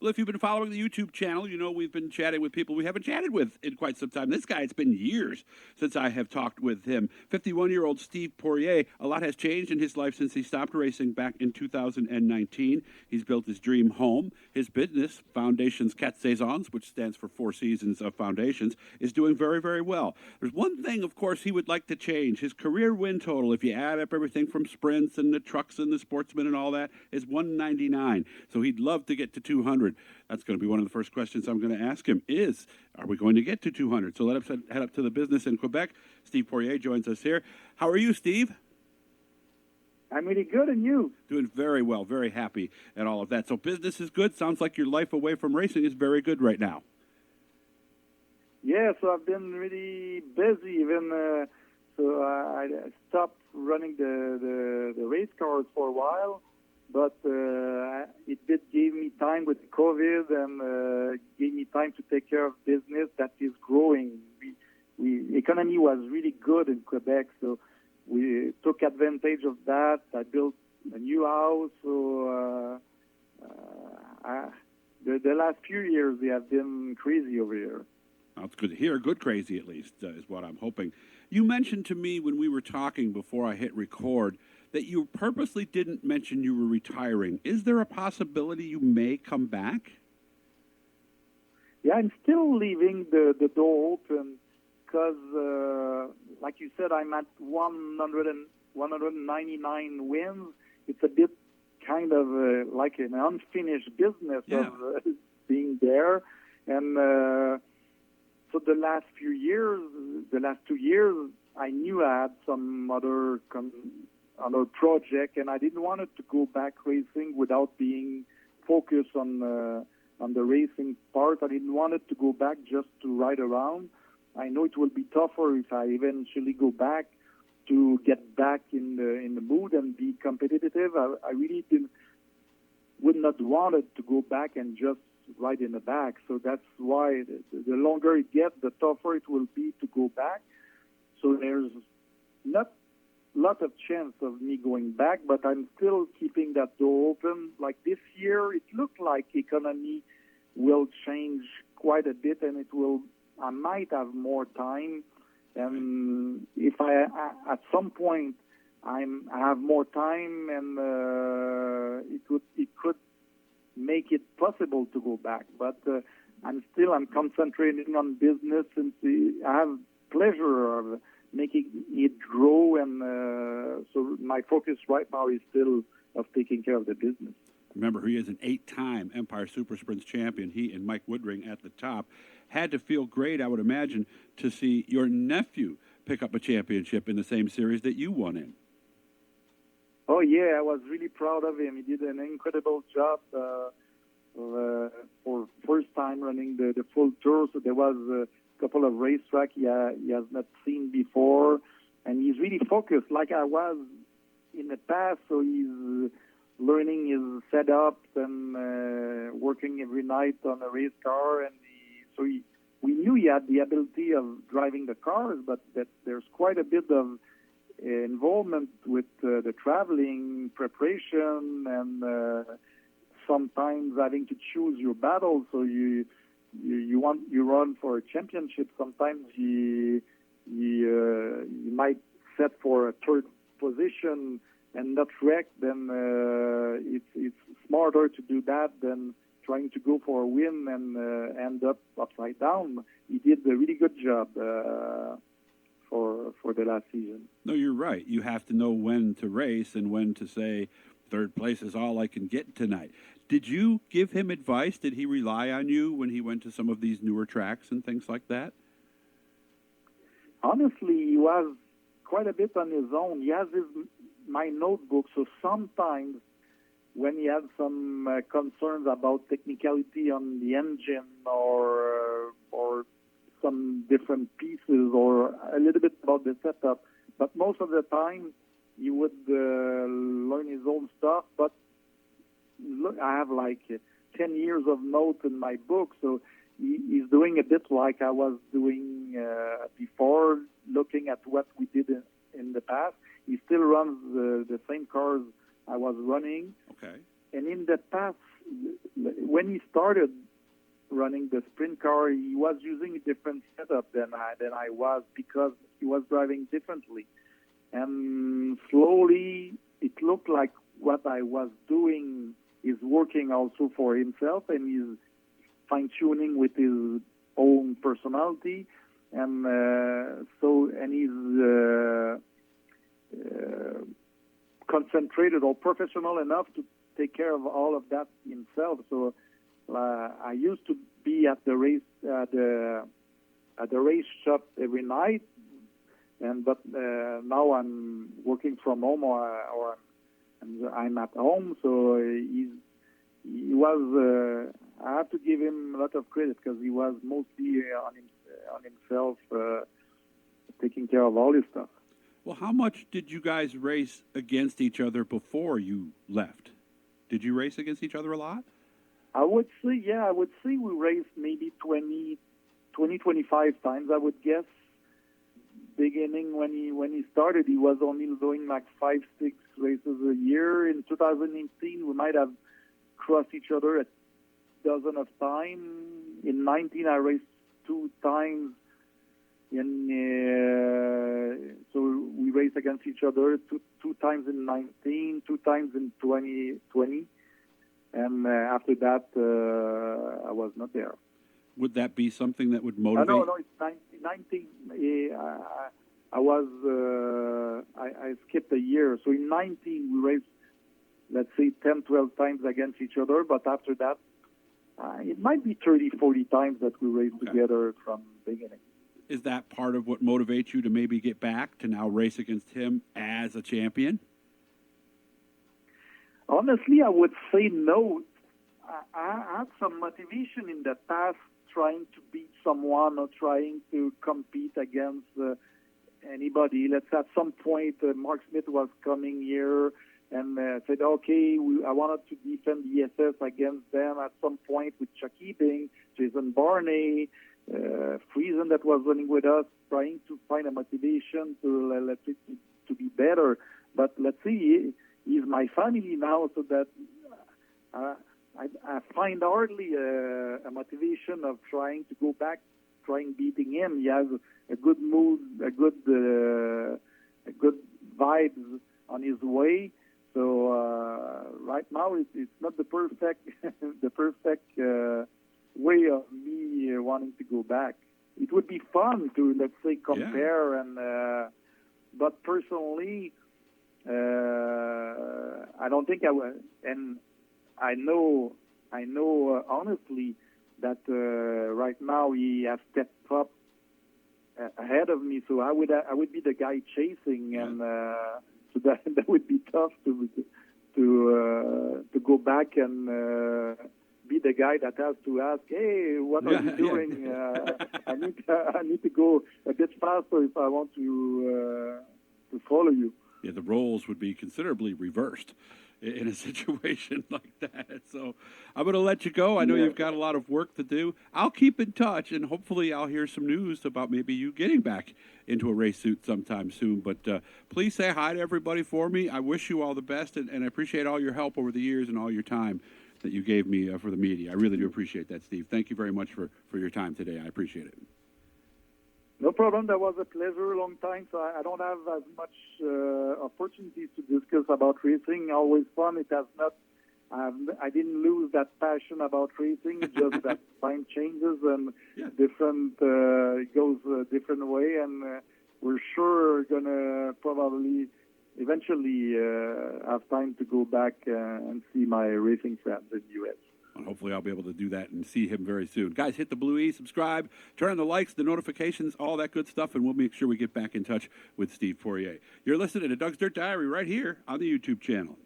Well, if you've been following the YouTube channel, you know we've been chatting with people we haven't chatted with in quite some time. This guy, it's been years since I have talked with him. 51-year-old Steve Poirier. A lot has changed in his life since he stopped racing back in 2019. He's built his dream home. His business, Foundations Quatre Saisons, which stands for 4 Seasons of Foundations, is doing very, very well. There's one thing, of course, he would like to change. His career win total, if you add up everything from sprints and the trucks and the sportsmen and all that, is 199. So he'd love to get to 200. That's going to be one of the first questions I'm going to ask him is, are we going to get to 200? So let us head up to the business in Quebec. Steve Poirier joins us here. How are you, Steve? I'm really good, and you? Doing very well, very happy at all of that. So business is good. Sounds like your life away from racing is very good right now. Yeah, so I've been really busy. Even so, I stopped running the race cars for a while, but it did give me time with COVID and gave me time to take care of business that is growing. Economy was really good in Quebec, so we took advantage of that. I built a new house, so the last few years they have been crazy over here. That's good to hear. Good crazy, at least, is what I'm hoping. You mentioned to me when we were talking before I hit record that you purposely didn't mention you were retiring. Is there a possibility you may come back? Yeah, I'm still leaving the door open because, like you said, I'm at 199 wins. It's a bit kind of like an unfinished business of being there. And so the last 2 years, I knew I had some other project, and I didn't want it to go back racing without being focused on the racing part. I didn't want it to go back just to ride around. I know it will be tougher if I eventually go back to get back in the mood and be competitive. I really would not want it to go back and just ride in the back. So that's why the longer it gets, the tougher it will be to go back. So there's not a lot of chance of me going back, but I'm still keeping that door open. Like this year, it looked like economy will change quite a bit, and I might have more time. And if at some point I have more time, and it could make it possible to go back. But I'm concentrating on business, since I have pleasure of making it grow, and so my focus right now is still of taking care of the business. Remember, he is an 8-time Empire Super Sprints champion. He and Mike Woodring at the top. Had to feel great, I would imagine, to see your nephew pick up a championship in the same series that you won in. Oh, yeah, I was really proud of him. He did an incredible job for first time running the full tour. So there was a couple of racetracks he has not seen before, and he's really focused like I was in the past. So he's learning his setups and working every night on a race car, and we knew he had the ability of driving the cars, but that there's quite a bit of involvement with the traveling preparation, and sometimes having to choose your battles. So you run for a championship. Sometimes you might set for a third position and not wreck. Then it's smarter to do that than trying to go for a win and end up upside down. He did a really good job for the last season. No, you're right. You have to know when to race and when to say third place is all I can get tonight. Did you give him advice? Did he rely on you when he went to some of these newer tracks and things like that? Honestly, he was quite a bit on his own. He has my notebook, so sometimes when he had some concerns about technicality on the engine or some different pieces or a little bit about the setup, but most of the time he would learn his own stuff. But look, I have like 10 years of notes in my book, so he's doing a bit like I was doing before, looking at what we did in the past. He still runs the same cars I was running. Okay. And in the past, when he started running the sprint car, he was using a different setup than I was, because he was driving differently. And slowly, it looked like what I was doing is working also for himself, and he's fine-tuning with his own personality. And he's concentrated or professional enough to take care of all of that himself. So I used to be at the race shop every night, but now I'm working from home, or I'm at home. So he was. I have to give him a lot of credit, because he was mostly on himself, taking care of all his stuff. Well, how much did you guys race against each other before you left? Did you race against each other a lot? I would say we raced maybe 20, 25 times, I would guess. Beginning when he started, he was only doing like 5, 6 races a year. In 2018, we might have crossed each other a dozen of times. In 19, I raced 2 times. So we raced against each other two times in 19, 2 times in 2020. And after that, I was not there. Would that be something that would motivate? No, it's 19. I skipped a year. So in 19, we raced, let's say, 10, 12 times against each other. But after that, it might be 30, 40 times that we raced together from the beginning. Is that part of what motivates you to maybe get back to now race against him as a champion? Honestly, I would say no. I had some motivation in the past, trying to beat someone or trying to compete against anybody. At some point, Mark Smith was coming here and said, okay, I wanted to defend the ESS against them at some point, with Chuck Ebing, Jason Barney, Friesen that was running with us, trying to find a motivation to be better. But let's see, he's my family now, so that I find hardly a motivation of trying to go back, trying beating him. He has a good mood, a good vibes on his way. So right now, it's not the perfect way of me wanting to go back. It would be fun to, let's say, compare, but personally, I don't think I would. And I know honestly that right now he has stepped up ahead of me. So I would be the guy chasing, and so that would be tough to go back and be the guy that has to ask, hey, what are you doing? I need to go a bit faster if I want to follow you. Yeah, the roles would be considerably reversed in a situation like that. So I'm going to let you go. I know you've got a lot of work to do. I'll keep in touch, and hopefully I'll hear some news about maybe you getting back into a race suit sometime soon. But please say hi to everybody for me. I wish you all the best, and I appreciate all your help over the years and all your time that you gave me for the media. I really do appreciate that, Steve. Thank you very much for your time today. I appreciate it. No problem. That was a pleasure, a long time. So I don't have as much opportunities to discuss about racing. Always fun. It has not. I didn't lose that passion about racing. Just that time changes and different. It goes a different way, and we're sure gonna probably eventually have time to go back and see my racing friends in the U.S. Well, hopefully I'll be able to do that and see him very soon. Guys, hit the blue E, subscribe, turn on the likes, the notifications, all that good stuff, and we'll make sure we get back in touch with Steve Poirier. You're listening to Doug's Dirt Diary right here on the YouTube channel.